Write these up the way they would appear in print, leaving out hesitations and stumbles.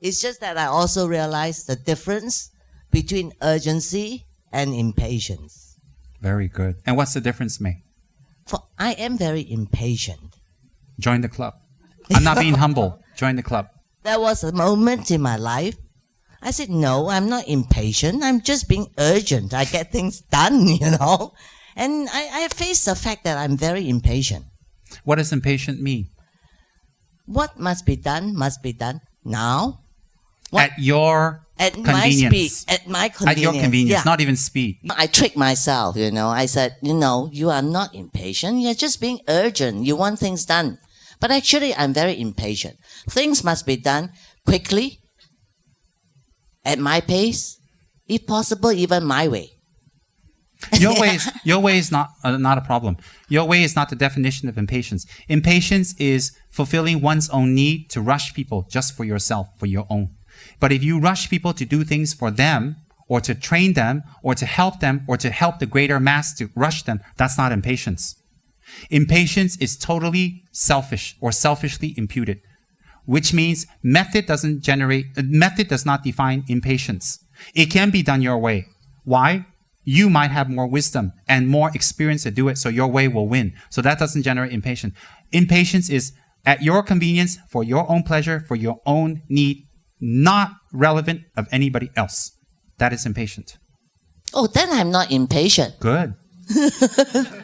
It's just that I also realized the difference between urgency and impatience. Very good. And what's the difference, May? For I am very impatient. Join the club. I'm not being humble. Join the club. There was a moment in my life I said, no, I'm not impatient. I'm just being urgent. I get things done, And I face the fact that I'm very impatient. What does impatient mean? What must be done now. At your convenience. At my convenience. At your convenience, yeah. not even speed. I tricked myself, I said, you are not impatient. You're just being urgent. You want things done. But actually, I'm very impatient. Things must be done quickly, at my pace, if possible, even my way. Your way is not a problem. Your way is not the definition of impatience. Impatience is fulfilling one's own need to rush people just for yourself, for your own. But if you rush people to do things for them, or to train them, or to help them, or to help the greater mass to rush them, that's not impatience. Impatience is totally selfish or selfishly imputed, which means method does not define impatience. It can be done your way. Why? You might have more wisdom and more experience to do it, so your way will win. So that doesn't generate impatience. Impatience is at your convenience, for your own pleasure, for your own need, not relevant of anybody else. That is impatient. Oh, then I'm not impatient. Good. Then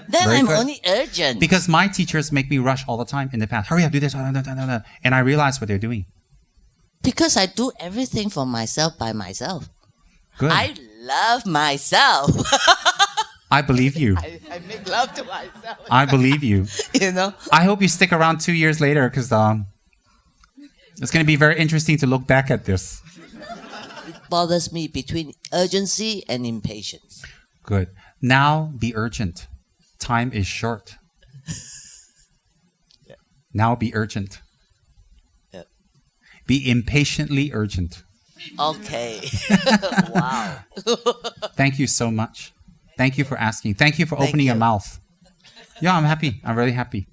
Very I'm good. only urgent. Because my teachers make me rush all the time in the past. Hurry up, do this, and I realize what they're doing. Because I do everything for myself by myself. Good. I love myself. I believe you. I make love to myself. I believe you. I hope you stick around 2 years later, because it's going to be very interesting to look back at this. It bothers me between urgency and impatience. Good. Now be urgent. Time is short. Yeah. Now be urgent. Yeah. Be impatiently urgent. Okay. Wow. Thank you so much. Thank you for asking. Thank you for opening your mouth. Yeah, I'm happy. I'm really happy.